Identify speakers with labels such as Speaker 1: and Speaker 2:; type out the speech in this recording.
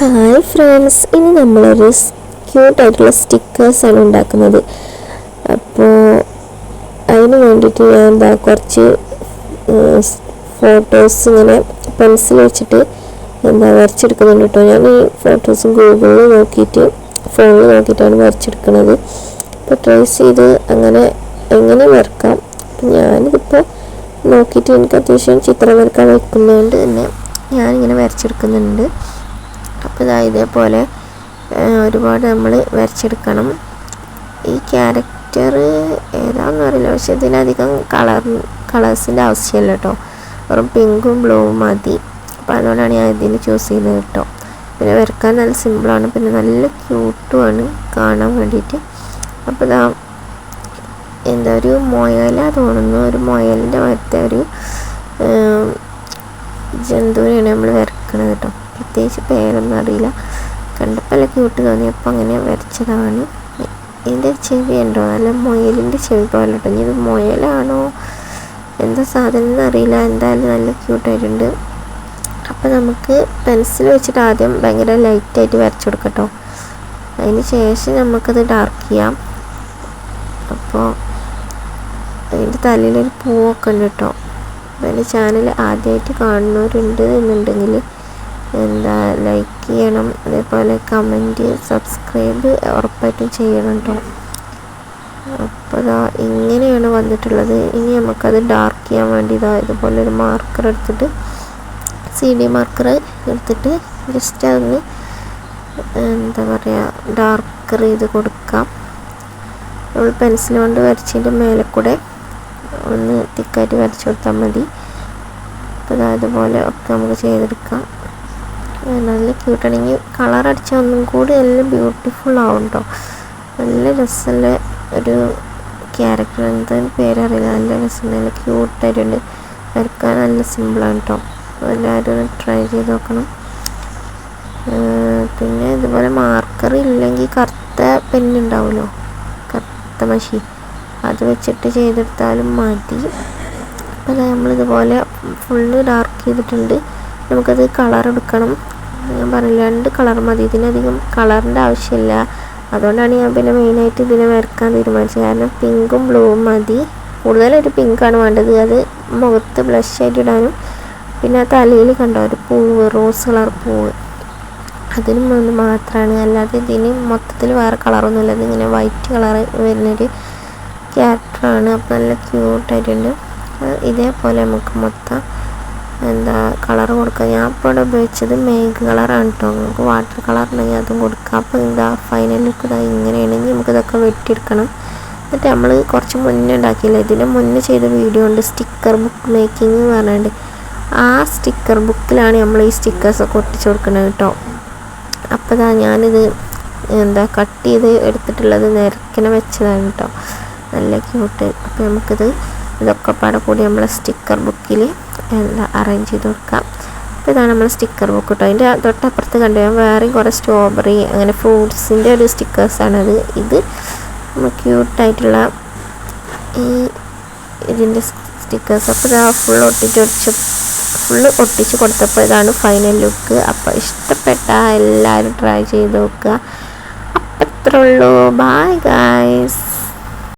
Speaker 1: Hi friends, ഇനി നമ്മളൊരു ക്യൂട്ടായിട്ടുള്ള സ്റ്റിക്കേഴ്സാണ് ഉണ്ടാക്കുന്നത്. അപ്പോൾ അതിന് വേണ്ടിയിട്ട് ഞാൻ കുറച്ച് ഫോട്ടോസ് ഇങ്ങനെ പെൻസിൽ വെച്ചിട്ട് വരച്ചെടുക്കുന്നുണ്ട് കേട്ടോ. ഞാൻ ഈ ഫോട്ടോസ് ഗൂഗിളിൽ നോക്കിയിട്ട് ഫോണിൽ നോക്കിയിട്ടാണ് വരച്ചെടുക്കുന്നത്. അപ്പോൾ ട്രേസ് ചെയ്ത് എങ്ങനെ വരക്കാം. ഞാനിതിപ്പോൾ നോക്കിയിട്ട് എനിക്ക് അത്യാവശ്യം ചിത്രം വരക്കാൻ വയ്ക്കുന്നതുകൊണ്ട് തന്നെ ഞാനിങ്ങനെ വരച്ചെടുക്കുന്നുണ്ട്. അപ്പോൾ ഇതേപോലെ ഒരുപാട് നമ്മൾ വരച്ചെടുക്കണം. ഈ ക്യാരക്ടർ ഏതാണെന്ന് അറിയില്ല, പക്ഷെ ഇതിനധികം കളേഴ്സിൻ്റെ ആവശ്യമില്ല കേട്ടോ. വെറും പിങ്കും ബ്ലൂവും മതി. അപ്പോൾ അതുകൊണ്ടാണ് ഞാൻ ഇതിന് ചൂസ് ചെയ്തത് കേട്ടോ. പിന്നെ വരക്കാൻ നല്ല സിമ്പിളാണ്, പിന്നെ നല്ല ക്യൂട്ടുമാണ് കാണാൻ വേണ്ടിയിട്ട്. അപ്പോൾ ഒരു മുയല തോന്നുന്നു, ഒരു മുയലിൻ്റെ മറ്റേ ഒരു ജന്തുവിനെയാണ് നമ്മൾ വരക്കണത് കേട്ടോ. പ്രത്യേകിച്ച് പേരൊന്നും അറിയില്ല, കണ്ടപ്പോൾ നല്ല ക്യൂട്ട് തോന്നിയപ്പോൾ അങ്ങനെ വരച്ചതാണ്. ഇതിൻ്റെ ചെവി ഉണ്ടോ, നല്ല മുയലിൻ്റെ ചെവി പോലെ കേട്ടോ. ഇനി ഇത് മുയലാണോ എന്താ സാധനം എന്നറിയില്ല, എന്തായാലും നല്ല ക്യൂട്ടായിട്ടുണ്ട്. അപ്പോൾ നമുക്ക് പെൻസിൽ വെച്ചിട്ട് ആദ്യം ഭയങ്കര ലൈറ്റായിട്ട് വരച്ചു കൊടുക്കാം കേട്ടോ. അതിന് ശേഷം നമുക്കത് ഡാർക്ക് ചെയ്യാം. അപ്പോൾ അതിൻ്റെ തലയിലൊരു പൂവൊക്കെ ഉണ്ട് കേട്ടോ. എൻ്റെ ചാനൽ ആദ്യമായിട്ട് കാണുന്നവരുണ്ട് എന്നുണ്ടെങ്കിൽ ലൈക്ക് ചെയ്യണം, അതേപോലെ കമൻറ്റ് സബ്സ്ക്രൈബ് ഉറപ്പായിട്ടും ചെയ്യണം കേട്ടോ. അപ്പോൾ ഇങ്ങനെയാണ് വന്നിട്ടുള്ളത്. ഇനി നമുക്കത് ഡാർക്ക് ചെയ്യാൻ വേണ്ടി ഇതുപോലെ ഒരു മാർക്കർ എടുത്തിട്ട് CD മാർക്കർ എടുത്തിട്ട് ജസ്റ്റ് അതൊന്ന് ഡാർക്കർ ചെയ്ത് കൊടുക്കാം. നമ്മൾ പെൻസിൽ കൊണ്ട് വരച്ചതിൻ്റെ മേലെ കൂടെ ഒന്ന് തിക്കായിട്ട് വരച്ചു കൊടുത്താൽ മതി. അപ്പോൾ അതുപോലെ ഒക്കെ നമുക്ക് ചെയ്തെടുക്കാം. നല്ല ക്യൂട്ടാണെങ്കിൽ കളർ അടിച്ചാൽ ഒന്നും കൂടി നല്ല ബ്യൂട്ടിഫുൾ ആവും കേട്ടോ. നല്ല രസമുള്ള ഒരു ക്യാരക്ടർ, എന്തായാലും പേരറിയില്ല, നല്ല രസം, നല്ല ക്യൂട്ടായിട്ടുണ്ട്. വരക്കാൻ നല്ല സിമ്പിളാണ് കേട്ടോ. എല്ലാവരും ഒന്ന് ട്രൈ ചെയ്ത് നോക്കണം. പിന്നെ ഇതുപോലെ മാർക്കർ ഇല്ലെങ്കിൽ കറുത്ത പെന്നുണ്ടാവുമല്ലോ, കറുത്ത മഷി, അത് വെച്ചിട്ട് ചെയ്തെടുത്താലും മതി. അപ്പോൾ നമ്മളിതുപോലെ ഫുള്ള് ഡാർക്ക് ചെയ്തിട്ടുണ്ട്. നമുക്കത് കളർ എടുക്കണം. ഞാൻ പറഞ്ഞില്ല, 2 കളർ മതി, ഇതിനധികം കളറിൻ്റെ ആവശ്യമില്ല. അതുകൊണ്ടാണ് ഞാൻ പിന്നെ മെയിനായിട്ട് ഇതിനെ വരക്കാൻ തീരുമാനിച്ചത്. കാരണം പിങ്കും ബ്ലൂവും മതി. കൂടുതലൊരു പിങ്കാണ് വേണ്ടത്, അത് മുഖത്ത് ബ്ലഷ് ആയിട്ട് ഇടാനും. പിന്നെ ആ തലയിൽ കണ്ടോ ഒരു പൂവ്, റോസ് കളർ പൂവ്, അതിനും ഒന്ന് മാത്രമാണ്. അല്ലാതെ ഇതിന് മൊത്തത്തിൽ വേറെ കളറൊന്നുമില്ല. ഇതിങ്ങനെ വൈറ്റ് കളർ വരുന്നൊരു ക്യാരക്ടറാണ്. അപ്പോൾ നല്ല ക്യൂട്ടായിട്ടുണ്ട്. ഇതേപോലെ നമുക്ക് മൊത്തം കളർ കൊടുക്കുക. ഞാൻ ഇപ്പോൾ ഇവിടെ ഉപയോഗിച്ചത് മേഘ് കളറാണ് കേട്ടോ. നമുക്ക് വാട്ടർ കളർ ഉണ്ടെങ്കിൽ അതും കൊടുക്കാം. അപ്പോൾ ഫൈനൽ ലുക്ക് ഇങ്ങനെയാണെങ്കിൽ നമുക്കിതൊക്കെ വെട്ടിയെടുക്കണം. എന്നിട്ട് നമ്മൾ കുറച്ച് മുന്നേ ഉണ്ടാക്കിയില്ല, ഇതിന് മുന്നേ ചെയ്ത വീഡിയോ ഉണ്ട്, സ്റ്റിക്കർ ബുക്ക് മേക്കിംഗ് എന്ന് പറഞ്ഞിട്ട്. ആ സ്റ്റിക്കർ ബുക്കിലാണ് നമ്മൾ ഈ സ്റ്റിക്കേഴ്സൊക്കെ ഒട്ടിച്ച് കൊടുക്കുന്നത് കേട്ടോ. അപ്പോൾ ഞാനിത് കട്ട് ചെയ്ത് എടുത്തിട്ടുള്ളത് നിരക്കനെ വെച്ചതാണ് കേട്ടോ. നല്ല ക്യൂട്ട്. അപ്പോൾ ഇതൊക്കെ പാടെ കൂടി നമ്മളെ സ്റ്റിക്കർ ബുക്കിൽ അറേഞ്ച് ചെയ്ത് കൊടുക്കാം. അപ്പോൾ ഇതാണ് നമ്മൾ സ്റ്റിക്കർ ബുക്ക് കേട്ടോ. അതിൻ്റെ തൊട്ടപ്പുറത്ത് കണ്ടു ഞാൻ വേറെയും കുറേ സ്ട്രോബെറി അങ്ങനെ ഫ്രൂട്ട്സിൻ്റെ ഒരു സ്റ്റിക്കേഴ്സാണത്. ഇത് ക്യൂട്ടായിട്ടുള്ള ഇതിൻ്റെ സ്റ്റിക്കേഴ്സ്. അപ്പോൾ ഫുള്ള് ഒട്ടിച്ച് കൊടുത്തപ്പോൾ ഇതാണ് ഫൈനൽ ലുക്ക്. അപ്പോൾ ഇഷ്ടപ്പെട്ട എല്ലാവരും ട്രൈ ചെയ്ത് നോക്കുക. അപ്പോൾ ഇത്രേ ഉള്ളൂ. Bye guys.